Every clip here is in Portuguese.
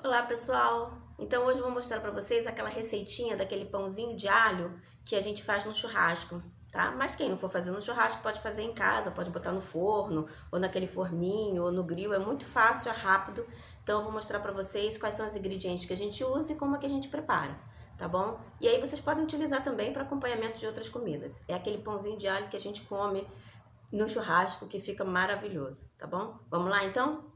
Olá pessoal, então hoje eu vou mostrar para vocês aquela receitinha daquele pãozinho de alho que a gente faz no churrasco, tá? Mas quem não for fazer no churrasco pode fazer em casa, pode botar no forno, ou naquele forninho, ou no grill, é muito fácil, é rápido. Então eu vou mostrar para vocês quais são os ingredientes que a gente usa e como é que a gente prepara, tá bom? E aí vocês podem utilizar também para acompanhamento de outras comidas. É aquele pãozinho de alho que a gente come no churrasco que fica maravilhoso, tá bom? Vamos lá então?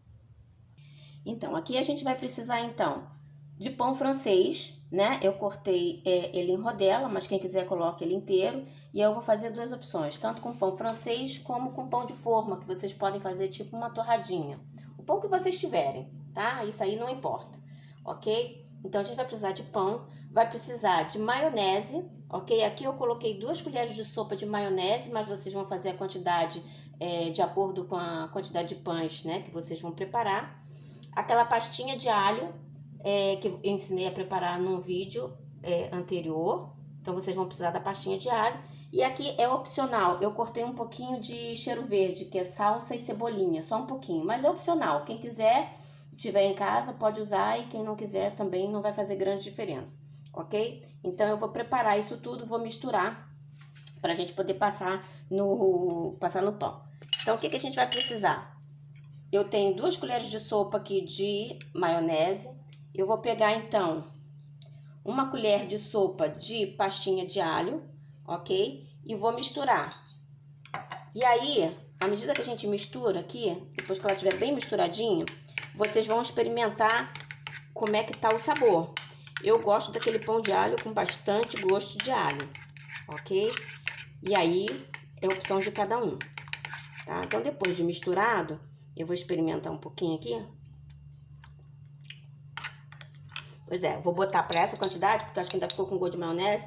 Então, aqui a gente vai precisar, então, de pão francês, né? Eu cortei ele em rodela, mas quem quiser coloca ele inteiro. E eu vou fazer duas opções, tanto com pão francês como com pão de forma, que vocês podem fazer tipo uma torradinha. O pão que vocês tiverem, tá? Isso aí não importa, ok? Então, a gente vai precisar de pão, vai precisar de maionese, ok? Aqui eu coloquei 2 colheres de sopa de maionese, mas vocês vão fazer a quantidade de acordo com a quantidade de pães, né? Que vocês vão preparar. Aquela pastinha de alho que eu ensinei a preparar num vídeo anterior. Então, vocês vão precisar da pastinha de alho. E aqui é opcional. Eu cortei um pouquinho de cheiro verde, que é salsa e cebolinha. Só um pouquinho, mas é opcional. Quem quiser, tiver em casa, pode usar. E quem não quiser também não vai fazer grande diferença, ok? Então, eu vou preparar isso tudo, vou misturar para a gente poder passar no pão. Então, o que a gente vai precisar? Eu tenho 2 colheres de sopa aqui de maionese. Eu vou pegar, então, 1 colher de sopa de pastinha de alho, ok? E vou misturar. E aí, à medida que a gente mistura aqui, depois que ela estiver bem misturadinha, vocês vão experimentar como é que tá o sabor. Eu gosto daquele pão de alho com bastante gosto de alho, ok? E aí, é opção de cada um, tá? Então, depois de misturado, eu vou experimentar um pouquinho aqui. Pois é, vou botar para essa quantidade, porque eu acho que ainda ficou com gosto de maionese.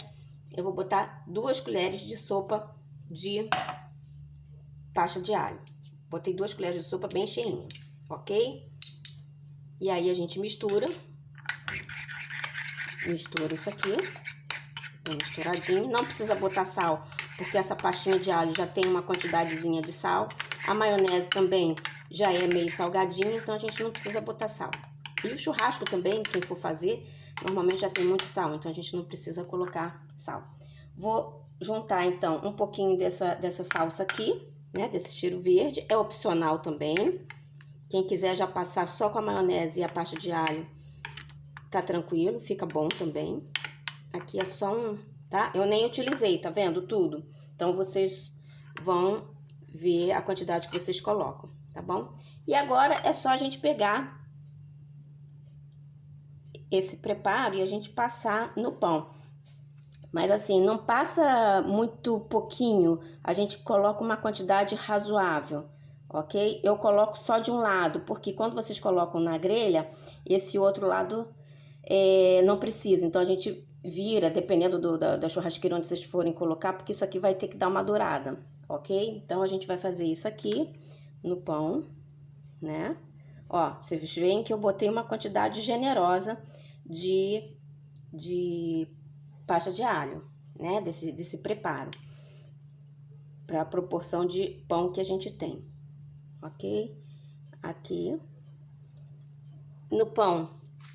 Eu vou botar 2 colheres de sopa de pasta de alho. Botei 2 colheres de sopa bem cheinha, ok? E aí a gente mistura. Mistura isso aqui. Bem misturadinho. Não precisa botar sal, porque essa pastinha de alho já tem uma quantidadezinha de sal. A maionese também já é meio salgadinho, então a gente não precisa botar sal. E o churrasco também, quem for fazer, normalmente já tem muito sal, então a gente não precisa colocar sal. Vou juntar, então, um pouquinho dessa salsa aqui, né, desse cheiro verde. É opcional também. Quem quiser já passar só com a maionese e a pasta de alho, tá tranquilo, fica bom também. Aqui é só tá? Eu nem utilizei, tá vendo? Tudo. Então, vocês vão ver a quantidade que vocês colocam, tá bom? E agora é só a gente pegar esse preparo e a gente passar no pão. Mas assim, não passa muito pouquinho, a gente coloca uma quantidade razoável, ok? Eu coloco só de um lado, porque quando vocês colocam na grelha, esse outro lado não precisa. Então, a gente vira, dependendo da churrasqueira onde vocês forem colocar, porque isso aqui vai ter que dar uma dourada, ok? Então, a gente vai fazer isso aqui no pão, né? Ó, vocês veem que eu botei uma quantidade generosa de pasta de alho, né? Desse preparo, para a proporção de pão que a gente tem, ok? Aqui. No pão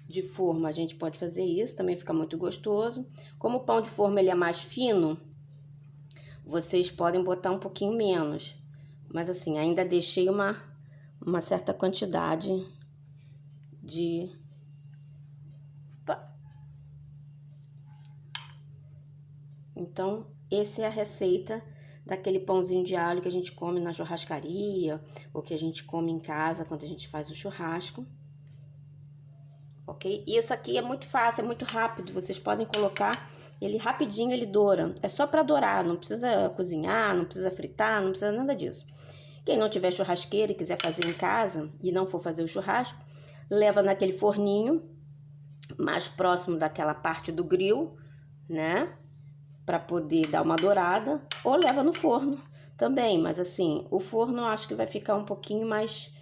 de forma, a gente pode fazer isso, também fica muito gostoso. Como o pão de forma ele é mais fino, vocês podem botar um pouquinho menos. Mas assim, ainda deixei uma certa quantidade de... Então, essa é a receita daquele pãozinho de alho que a gente come na churrascaria, ou que a gente come em casa quando a gente faz o churrasco. Ok? E isso aqui é muito fácil, é muito rápido. Vocês podem colocar ele rapidinho, ele doura. É só para dourar, não precisa cozinhar, não precisa fritar, não precisa nada disso. Quem não tiver churrasqueira e quiser fazer em casa e não for fazer o churrasco, leva naquele forninho mais próximo daquela parte do grill, né? Para poder dar uma dourada, ou leva no forno também, mas assim, o forno eu acho que vai ficar um pouquinho mais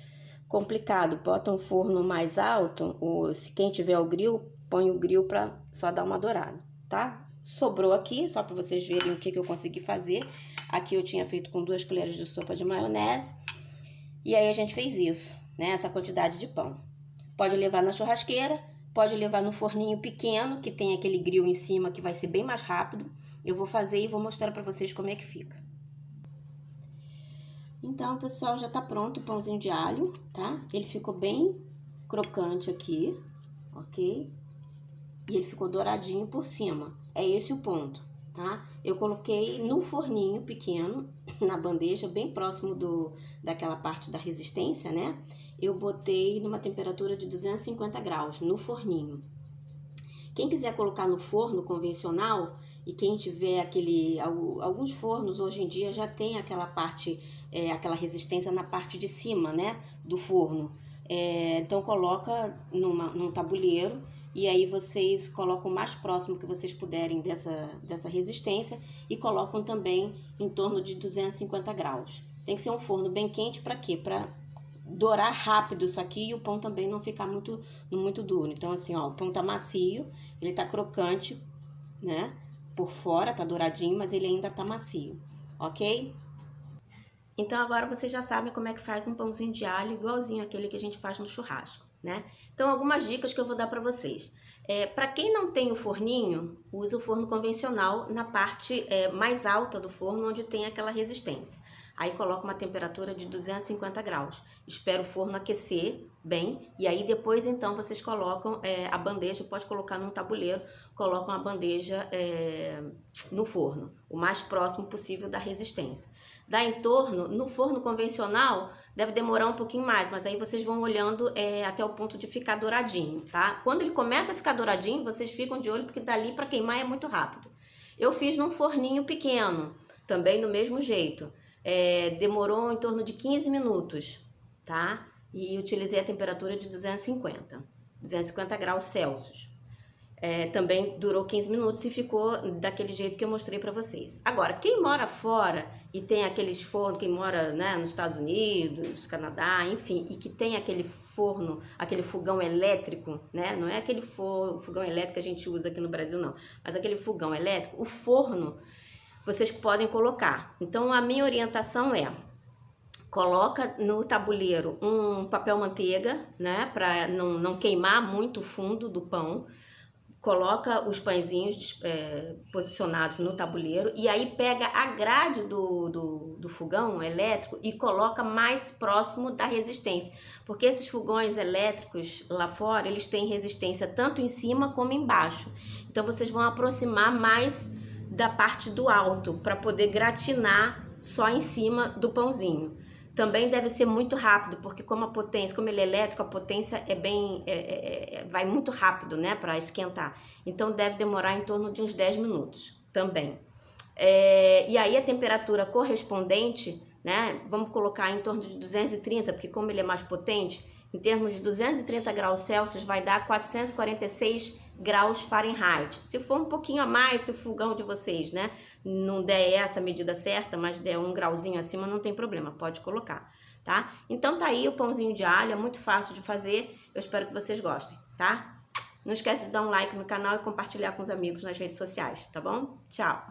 complicado. Bota um forno mais alto, ou se quem tiver o grill, põe o grill para só dar uma dourada, tá? Sobrou aqui, só para vocês verem o que eu consegui fazer. Aqui eu tinha feito com 2 colheres de sopa de maionese, e aí a gente fez isso, né? Essa quantidade de pão. Pode levar na churrasqueira, pode levar no forninho pequeno, que tem aquele grill em cima que vai ser bem mais rápido. Eu vou fazer e vou mostrar para vocês como é que fica. Então, pessoal, já tá pronto o pãozinho de alho, tá? Ele ficou bem crocante aqui, ok? E ele ficou douradinho por cima. É esse o ponto, tá? Eu coloquei no forninho pequeno, na bandeja, bem próximo daquela parte da resistência, né? Eu botei numa temperatura de 250 graus no forninho. Quem quiser colocar no forno convencional, e quem tiver alguns fornos hoje em dia já tem aquela parte, aquela resistência na parte de cima, né, do forno. Então coloca num tabuleiro e aí vocês colocam o mais próximo que vocês puderem dessa resistência e colocam também em torno de 250 graus. Tem que ser um forno bem quente para quê? Para dourar rápido isso aqui e o pão também não ficar muito duro. Então assim, ó, o pão tá macio, ele tá crocante, né? Por fora tá douradinho, mas ele ainda tá macio, ok? Então agora vocês já sabem como é que faz um pãozinho de alho igualzinho aquele que a gente faz no churrasco, né? Então algumas dicas que eu vou dar para vocês. Para quem não tem o forninho, use o forno convencional na parte mais alta do forno, onde tem aquela resistência. Aí coloca uma temperatura de 250 graus. Espera o forno aquecer bem e aí depois então vocês colocam a bandeja, pode colocar num tabuleiro, colocam a bandeja no forno, o mais próximo possível da resistência. Dá em torno, no forno convencional deve demorar um pouquinho mais, mas aí vocês vão olhando até o ponto de ficar douradinho, tá? Quando ele começa a ficar douradinho, vocês ficam de olho porque dali para queimar é muito rápido. Eu fiz num forninho pequeno, também do mesmo jeito. Demorou em torno de 15 minutos, tá? E utilizei a temperatura de 250 graus Celsius. Também durou 15 minutos e ficou daquele jeito que eu mostrei para vocês. Agora, quem mora fora e tem aqueles fornos, quem mora, né, nos Estados Unidos, Canadá, enfim, e que tem aquele forno, aquele fogão elétrico, né? Não é aquele fogão elétrico que a gente usa aqui no Brasil, não, mas aquele fogão elétrico, o forno vocês podem colocar. Então, a minha orientação coloca no tabuleiro um papel manteiga, né, para não queimar muito o fundo do pão. Coloca os pãezinhos posicionados no tabuleiro e aí pega a grade do fogão elétrico e coloca mais próximo da resistência. Porque esses fogões elétricos lá fora, eles têm resistência tanto em cima como embaixo. Então, vocês vão aproximar mais da parte do alto para poder gratinar só em cima do pãozinho. Também deve ser muito rápido, porque como ele é elétrico, a potência vai muito rápido, né, para esquentar. Então deve demorar em torno de uns 10 minutos também. E aí a temperatura correspondente, né, vamos colocar em torno de 230, porque como ele é mais potente, em termos de 230 graus Celsius vai dar 446 graus Fahrenheit. Se for um pouquinho a mais, se o fogão de vocês, né, não der essa medida certa, mas der um grauzinho acima, não tem problema, pode colocar, tá? Então tá aí o pãozinho de alho, é muito fácil de fazer, eu espero que vocês gostem, tá? Não esquece de dar um like no canal e compartilhar com os amigos nas redes sociais, tá bom? Tchau!